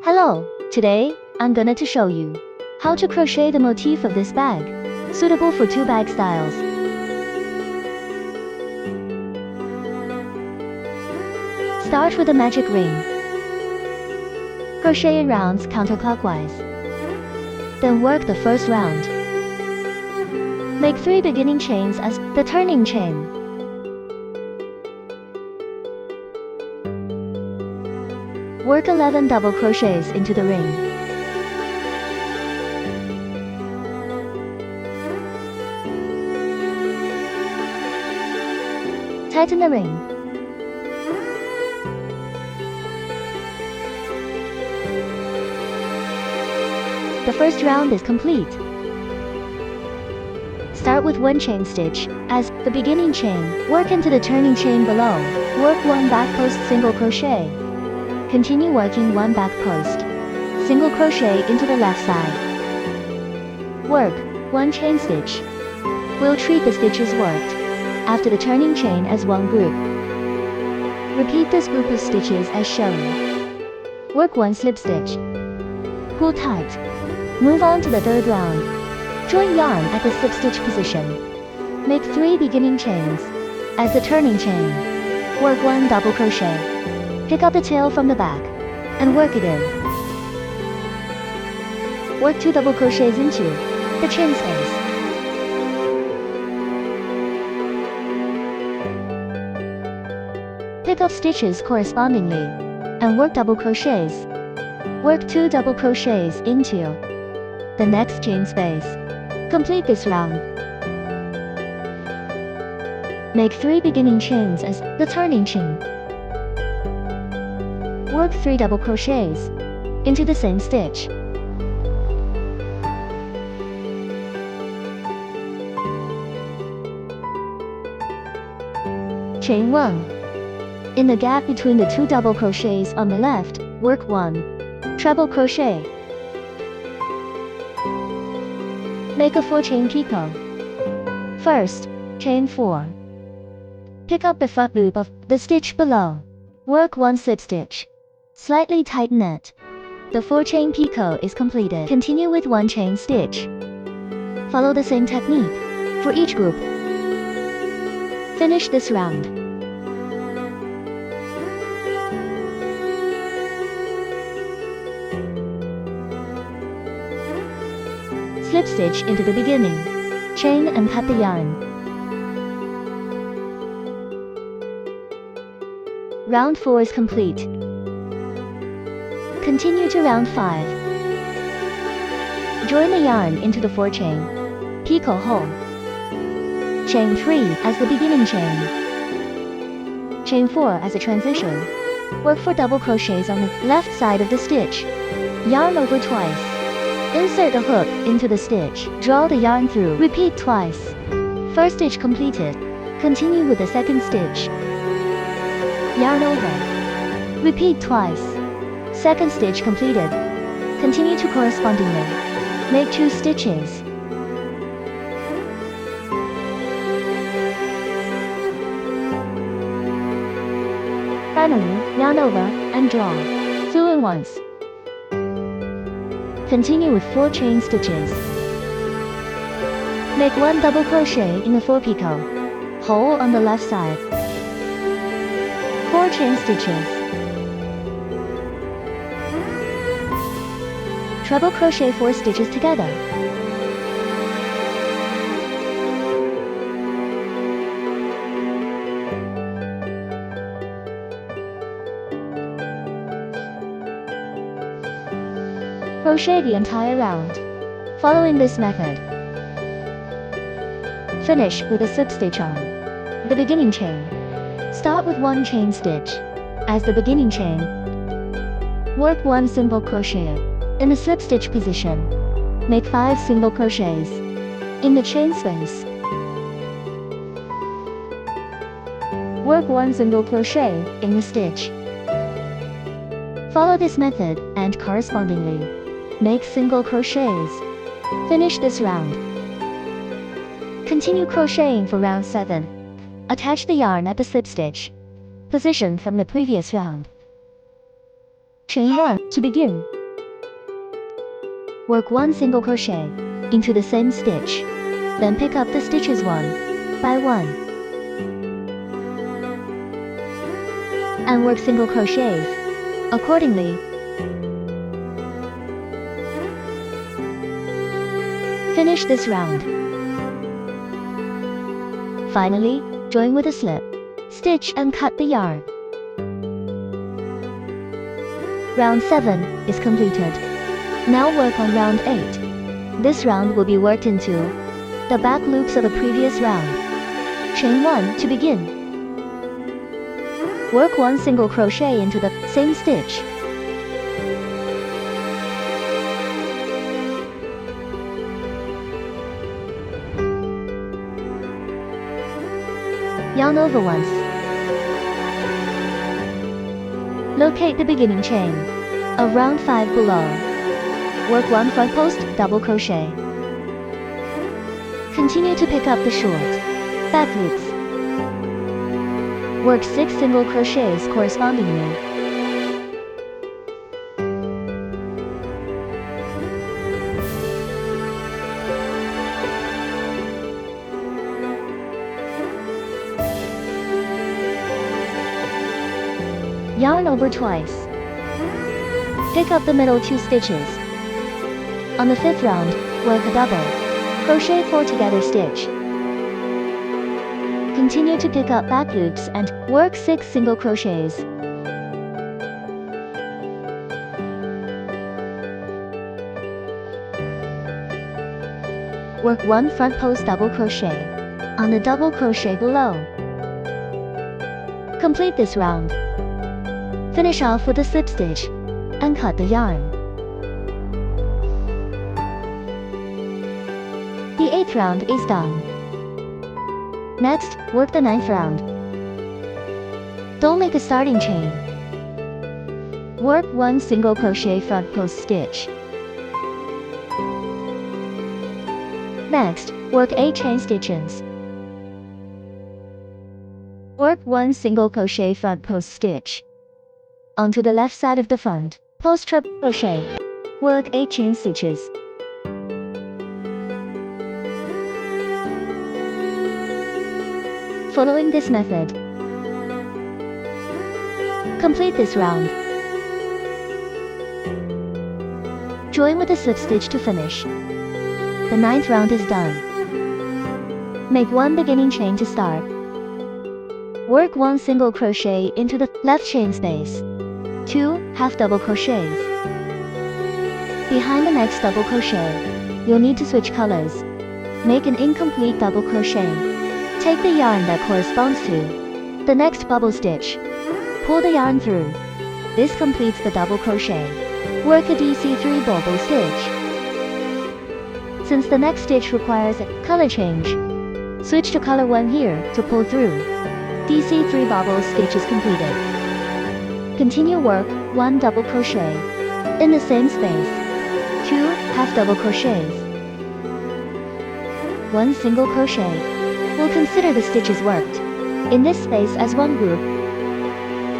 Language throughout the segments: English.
Hello, today, I'm gonna to show you how to crochet the motif of this bag, suitable for 2 bag styles. Start with a magic ring. Crochet in rounds counterclockwise. Then work the first round. Make 3 beginning chains as the turning chain. Work 11 double crochets into the ring. Tighten the ring. The first round is complete. Start with 1 chain stitch as the beginning chain. Work into the turning chain below. Work 1 back post single crochet. Continue working 1 back post. Single crochet into the left side. Work 1 chain stitch. We'll treat the stitches worked after the turning chain as one group. Repeat this group of stitches as shown. Work 1 slip stitch. Pull tight. Move on to the third round. Join yarn at the slip stitch position. Make 3 beginning chains as the turning chain. Work 1 double crochet. Pick up the tail from the back and work it in. Work 2 double crochets into the chain space. Pick up stitches correspondingly and work double crochets. Work 2 double crochets into the next chain space. Complete this round. Make 3 beginning chains as the turning chain. Work 3 double crochets into the same stitch. Chain 1. In the gap between the 2 double crochets on the left, work 1 treble crochet. Make a 4 chain picot. First, chain 4. Pick up the front loop of the stitch below. Work 1 slip stitch. Slightly tighten it. The 4 chain picot is completed. Continue with 1 chain stitch. Follow the same technique for each group. Finish this round. Slip stitch into the beginning chain and cut the yarn. Round 4 is complete. Continue to round 5. Join the yarn into the 4 chain picot hole. Chain 3 as the beginning chain. Chain 4 as a transition. Work 4 double crochets on the left side of the stitch. Yarn over twice. Insert the hook into the stitch. Draw the yarn through. Repeat twice. First stitch completed. Continue with the second stitch. Yarn over. Repeat twice. Second stitch completed. Continue to correspondingly. Make 2 stitches. Finally, yarn over and draw. Through in once. Continue with 4 chain stitches. Make 1 double crochet in the 4 picot hole on the left side. 4 chain stitches. Treble crochet 4 stitches together. Crochet the entire round, following this method. Finish with a slip stitch on the beginning chain. Start with 1 chain stitch as the beginning chain. Work 1 single crochet in the slip stitch position. Make 5 single crochets in the chain space. Work 1 single crochet in the stitch. Follow this method and correspondingly make single crochets. Finish this round. Continue crocheting for round 7. Attach the yarn at the slip stitch position from the previous round. Chain 1 to begin. Work 1 single crochet into the same stitch. Then pick up the stitches one by one and work single crochets accordingly. Finish this round. Finally, join with a slip stitch and cut the yarn. Round 7 is completed. Now work on round 8. This round will be worked into the back loops of the previous round. Chain 1 to begin. Work 1 single crochet into the same stitch. Yarn over once. Locate the beginning chain of round 5 below. Work 1 front post double crochet. Continue to pick up the short back loops. Work 6 single crochets correspondingly. Yarn over twice. Pick up the middle 2 stitches. On the 5th round, work a double crochet 4 together stitch. Continue to pick up back loops and work 6 single crochets. Work 1 front post double crochet on the double crochet below. Complete this round. Finish off with a slip stitch and cut the yarn. The 8th round is done. Next, work the 9th round. Don't make a starting chain. Work 1 single crochet front post stitch. Next, work 8 chain stitches. Work 1 single crochet front post stitch. Onto the left side of the front post triple crochet. Work 8 chain stitches. Following this method, complete this round. Join with a slip stitch to finish. The 9th round is done. Make 1 beginning chain to start. Work 1 single crochet into the left chain space. 2 half double crochets. Behind the next double crochet, you'll need to switch colors. Make an incomplete double crochet. Take the yarn that corresponds to the next bubble stitch. Pull the yarn through. This completes the double crochet. Work a DC3 bubble stitch. Since the next stitch requires a color change, switch to color 1 here to pull through. DC3 bubble stitch is completed. Continue work 1 double crochet in the same space. 2 half double crochets. 1 single crochet. We'll consider the stitches worked in this space as one group.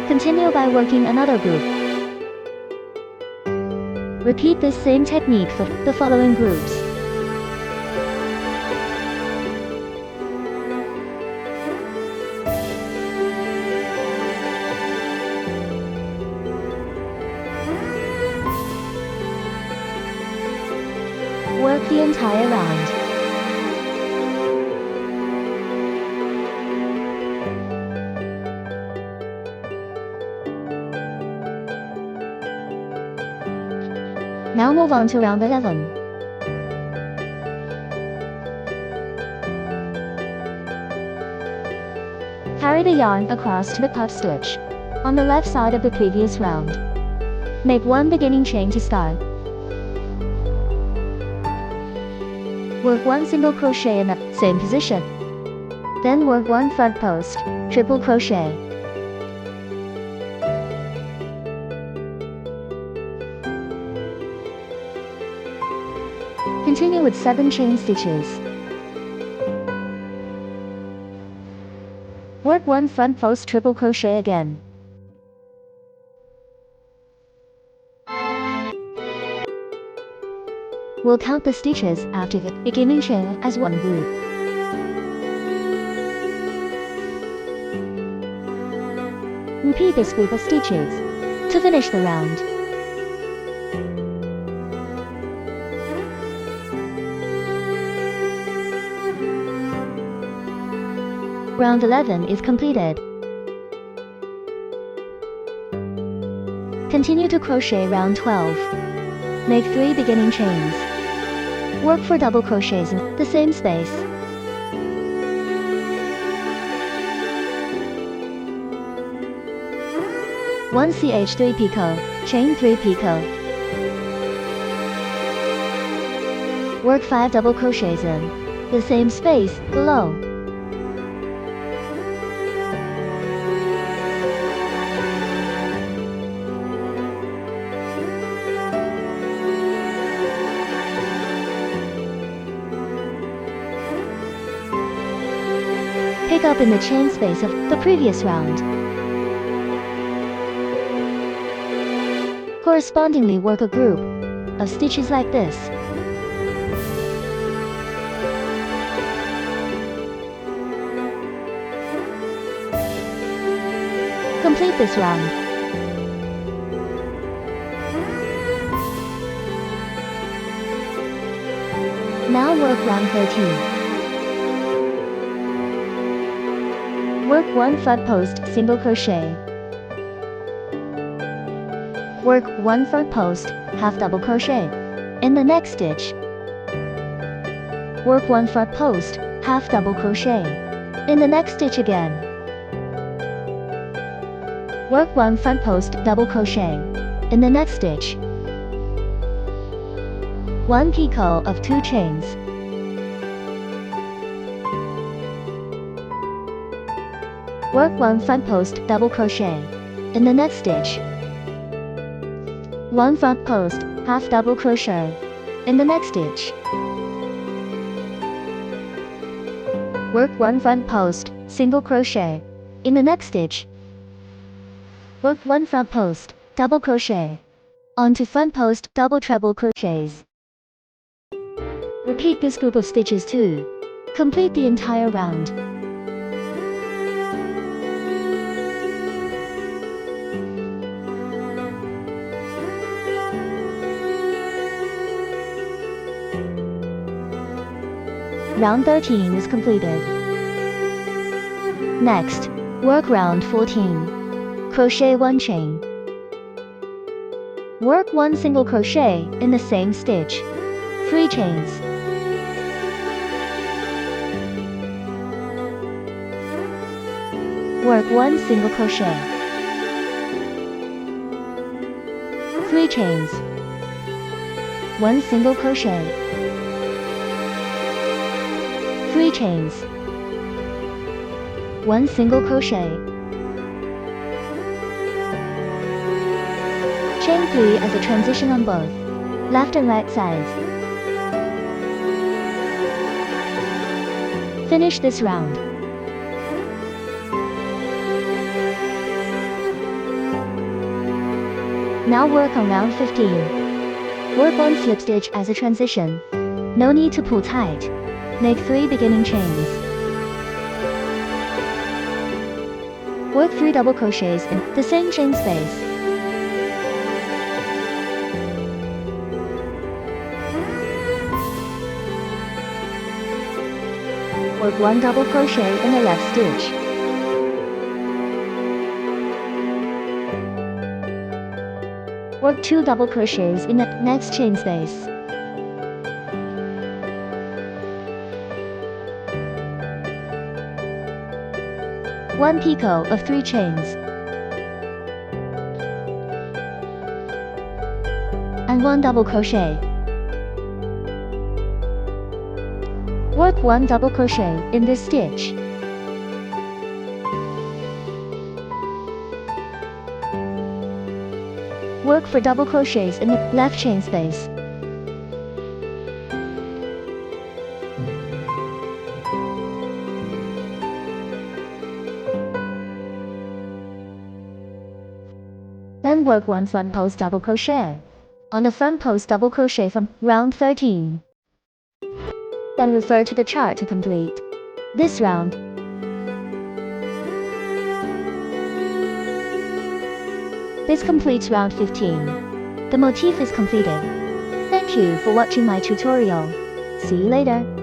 Continue by working another group. Repeat this same technique for the following groups. Work the entire round. Now move on to round 11. Carry the yarn across to the puff stitch on the left side of the previous round. Make 1 beginning chain to start. Work 1 single crochet in the same position. Then work 1 front post triple crochet. Continue with 7 chain stitches. Work 1 front post triple crochet again. We'll count the stitches after the beginning chain as one group. Repeat this group of stitches to finish the round. Round 11 is completed. Continue to crochet round 12. Make 3 beginning chains. Work 4 double crochets in the same space. One ch3 picot, chain 3 picot. Work 5 double crochets in the same space below. Pick up in the chain space of the previous round. Correspondingly work a group of stitches like this. Complete this round. Now work round 13. Work 1 front post single crochet. Work 1 front post half double crochet in the next stitch. Work 1 front post half double crochet in the next stitch again. Work 1 front post double crochet in the next stitch. 1 picot of 2 chains. Work 1 front post double crochet in the next stitch. 1 front post half double crochet in the next stitch. Work 1 front post single crochet in the next stitch. Work 1 front post double crochet onto front post double treble crochets. Repeat this group of stitches to complete the entire round. Round 13 is completed. Next, work round 14. Crochet 1 chain. Work 1 single crochet in the same stitch. 3 chains. Work 1 single crochet. 3 chains. 1 single crochet. 3 chains. 1 single crochet. Chain 3 as a transition on both left and right sides. Finish this round. Now work on round 15. Work 1 slip stitch as a transition. No need to pull tight. Make 3 beginning chains. Work 3 double crochets in the same chain space. Work 1 double crochet in the left stitch. Work 2 double crochets in the next chain space. One picot of 3 chains. And 1 double crochet. Work 1 double crochet in this stitch. Work 4 double crochets in the left chain space. Then work 1 front post double crochet On the front post, double crochet from round 13. Then refer to the chart to complete this round. This completes round 15. The motif is completed. Thank you for watching my tutorial. See you later.